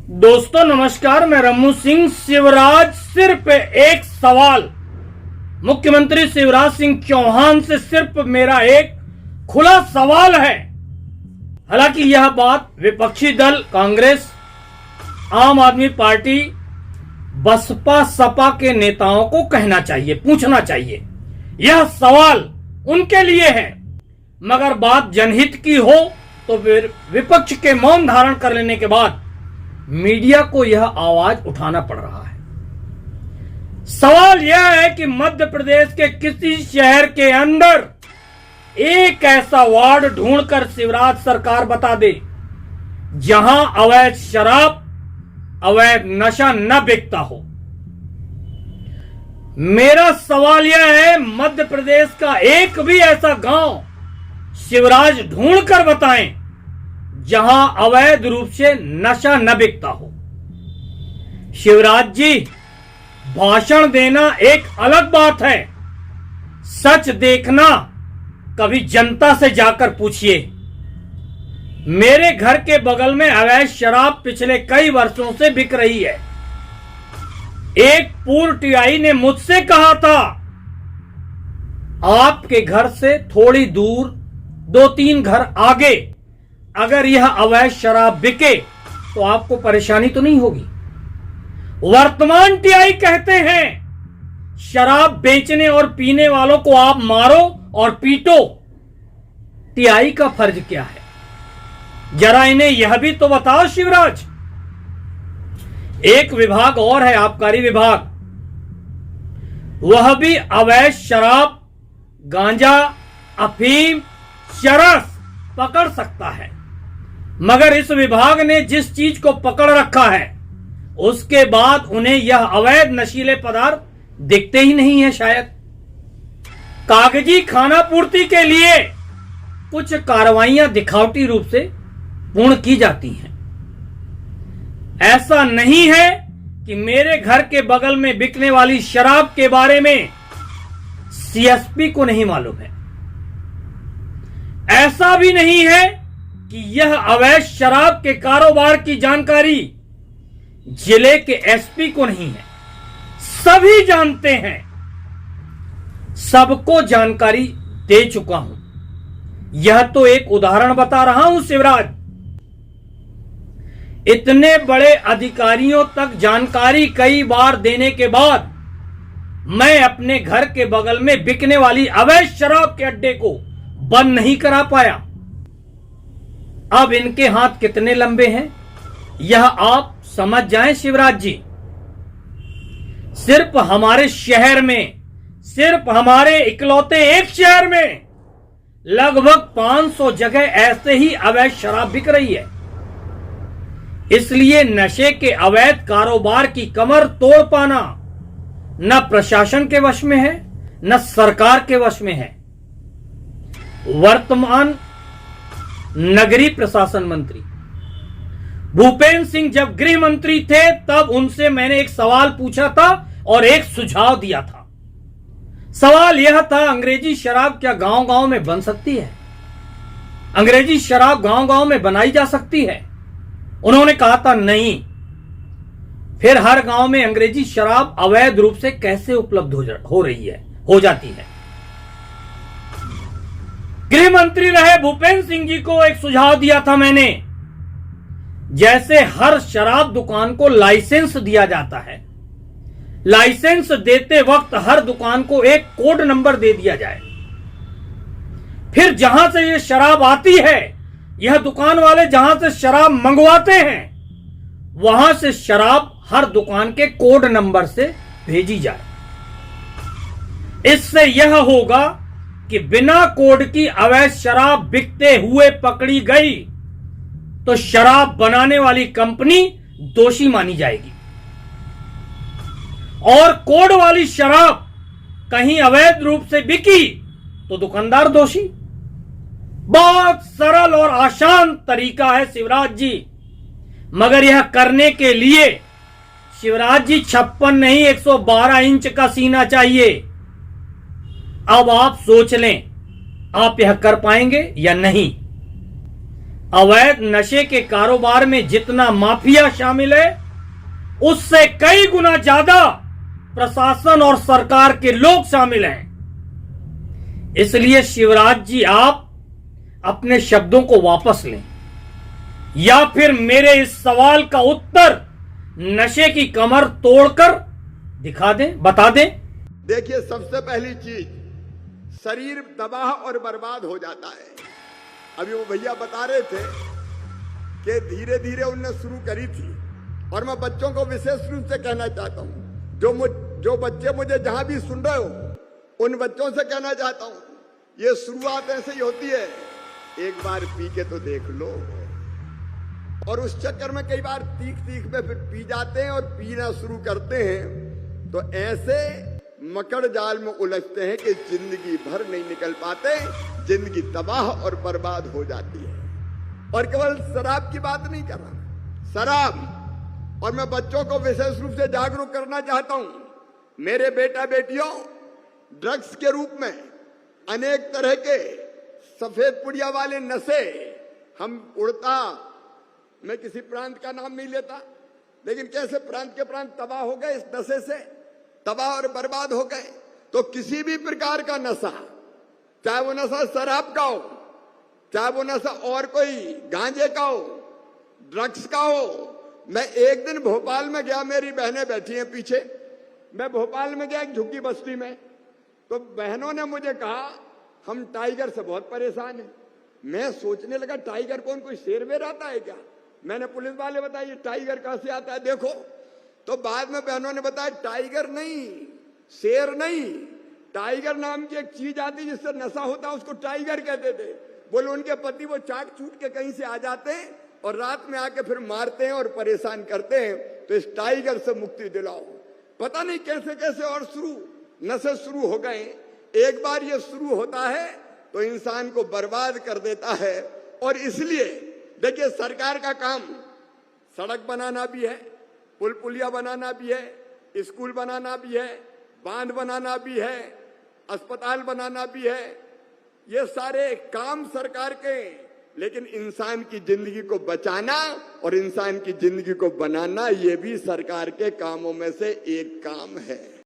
दोस्तों नमस्कार, मैं रमू सिंह। शिवराज सिर्फ एक सवाल मुख्यमंत्री शिवराज सिंह चौहान से सिर्फ मेरा एक खुला सवाल है। हालांकि यह बात विपक्षी दल कांग्रेस, आम आदमी पार्टी, बसपा सपा के नेताओं को कहना चाहिए, पूछना चाहिए। यह सवाल उनके लिए है, मगर बात जनहित की हो तो फिर विपक्ष के मौन धारण कर लेने के बाद मीडिया को यह आवाज उठाना पड़ रहा है। सवाल यह है कि मध्य प्रदेश के किसी शहर के अंदर एक ऐसा वार्ड ढूंढकर शिवराज सरकार बता दे जहां अवैध शराब, अवैध नशा न बिकता हो। मेरा सवाल यह है, मध्य प्रदेश का एक भी ऐसा गांव शिवराज ढूंढकर बताएं जहां अवैध रूप से नशा न बिकता हो। शिवराज जी, भाषण देना एक अलग बात है, सच देखना कभी जनता से जाकर पूछिए। मेरे घर के बगल में अवैध शराब पिछले कई वर्षों से बिक रही है। एक पूर्व टीआई ने मुझसे कहा था, आपके घर से थोड़ी दूर 2-3 घर आगे अगर यह अवैध शराब बिके तो आपको परेशानी तो नहीं होगी। वर्तमान टीआई कहते हैं, शराब बेचने और पीने वालों को आप मारो और पीटो। टीआई का फर्ज क्या है, जरा इन्हें यह भी तो बताओ शिवराज। एक विभाग और है, आबकारी विभाग, वह भी अवैध शराब, गांजा, अफीम, चरस पकड़ सकता है, मगर इस विभाग ने जिस चीज को पकड़ रखा है उसके बाद उन्हें यह अवैध नशीले पदार्थ दिखते ही नहीं है। शायद कागजी खाना पूर्ति के लिए कुछ कार्रवाइयां दिखावटी रूप से पूर्ण की जाती हैं। ऐसा नहीं है कि मेरे घर के बगल में बिकने वाली शराब के बारे में सीएसपी को नहीं मालूम है। ऐसा भी नहीं है कि यह अवैध शराब के कारोबार की जानकारी जिले के एसपी को नहीं है। सभी जानते हैं, सबको जानकारी दे चुका हूं। यह तो एक उदाहरण बता रहा हूं शिवराज। इतने बड़े अधिकारियों तक जानकारी कई बार देने के बाद मैं अपने घर के बगल में बिकने वाली अवैध शराब के अड्डे को बंद नहीं करा पाया। अब इनके हाथ कितने लंबे हैं यह आप समझ जाएं शिवराज जी। सिर्फ हमारे शहर में, सिर्फ हमारे इकलौते एक शहर में लगभग 500 जगह ऐसे ही अवैध शराब बिक रही है। इसलिए नशे के अवैध कारोबार की कमर तोड़ पाना न प्रशासन के वश में है, न सरकार के वश में है। वर्तमान नगरीय प्रशासन मंत्री भूपेंद्र सिंह जब गृह मंत्री थे तब उनसे मैंने एक सवाल पूछा था और एक सुझाव दिया था। सवाल यह था, अंग्रेजी शराब क्या गांव-गांव में बन सकती है? अंग्रेजी शराब गांव-गांव में बनाई जा सकती है? उन्होंने कहा था नहीं। फिर हर गांव में अंग्रेजी शराब अवैध रूप से कैसे उपलब्ध हो जाती है? गृह मंत्री रहे भूपेंद्र सिंह जी को एक सुझाव दिया था मैंने, जैसे हर शराब दुकान को लाइसेंस दिया जाता है, लाइसेंस देते वक्त हर दुकान को एक कोड नंबर दे दिया जाए। फिर जहां से यह शराब आती है, यह दुकान वाले जहां से शराब मंगवाते हैं, वहां से शराब हर दुकान के कोड नंबर से भेजी जाए। इससे यह होगा कि बिना कोड की अवैध शराब बिकते हुए पकड़ी गई तो शराब बनाने वाली कंपनी दोषी मानी जाएगी, और कोड वाली शराब कहीं अवैध रूप से बिकी तो दुकानदार दोषी। बहुत सरल और आसान तरीका है शिवराज जी, मगर यह करने के लिए शिवराज जी 56 नहीं 112 इंच का सीना चाहिए। अब आप सोच लें, आप यह कर पाएंगे या नहीं। अवैध नशे के कारोबार में जितना माफिया शामिल है, उससे कई गुना ज्यादा प्रशासन और सरकार के लोग शामिल हैं। इसलिए शिवराज जी, आप अपने शब्दों को वापस लें या फिर मेरे इस सवाल का उत्तर नशे की कमर तोड़कर दिखा दें, बता दें। देखिए, सबसे पहली चीज, शरीर तबाह और बर्बाद हो जाता है। अभी वो भैया बता रहे थे कि धीरे धीरे उनने शुरू करी थी, और मैं बच्चों को विशेष रूप से कहना चाहता हूं, जो बच्चे मुझे जहां भी सुन रहे हो, उन बच्चों से कहना चाहता हूं, ये शुरुआत ऐसे ही होती है, एक बार पी के तो देख लो, और उस चक्कर में कई बार तीख तीख में फिर पी जाते हैं और पीना शुरू करते हैं, तो ऐसे मकड़ जाल में उलझते हैं कि जिंदगी भर नहीं निकल पाते, जिंदगी तबाह और बर्बाद हो जाती है। और केवल शराब की बात नहीं कर रहा, शराब, और मैं बच्चों को विशेष रूप से जागरूक करना चाहता हूं, मेरे बेटा बेटियों, ड्रग्स के रूप में अनेक तरह के सफेद पुड़िया वाले नशे हम उड़ता, मैं किसी प्रांत का नाम नहीं लेता, लेकिन कैसे प्रांत के प्रांत तबाह हो गए इस नशे से, तबाह और बर्बाद हो गए। तो किसी भी प्रकार का नशा, चाहे वो नशा शराब का हो, चाहे वो नशा और कोई गांजे का हो, ड्रग्स का हो। मैं एक दिन भोपाल में गया, मेरी बहनें बैठी हैं पीछे, मैं भोपाल में गया एक झुग्गी बस्ती में, तो बहनों ने मुझे कहा हम टाइगर से बहुत परेशान हैं। मैं सोचने लगा, टाइगर कौन, कोई शेर में रहता है क्या? मैंने पुलिस वाले बताया टाइगर कहां से आता है देखो, तो बाद में बहनों ने बताया टाइगर नहीं, शेर नहीं, टाइगर नाम की एक चीज आती जिससे नशा होता, उसको टाइगर कहते थे। बोले उनके पति वो चाट चूट के कहीं से आ जाते हैं और रात में आके फिर मारते हैं और परेशान करते हैं, तो इस टाइगर से मुक्ति दिलाओ। पता नहीं कैसे कैसे और नशे शुरू हो गए। एक बार ये शुरू होता है तो इंसान को बर्बाद कर देता है। और इसलिए देखिए, सरकार का काम सड़क बनाना भी है, पुल पुलिया बनाना भी है, स्कूल बनाना भी है, बांध बनाना भी है, अस्पताल बनाना भी है, ये सारे काम सरकार के, लेकिन इंसान की जिंदगी को बचाना और इंसान की जिंदगी को बनाना, ये भी सरकार के कामों में से एक काम है।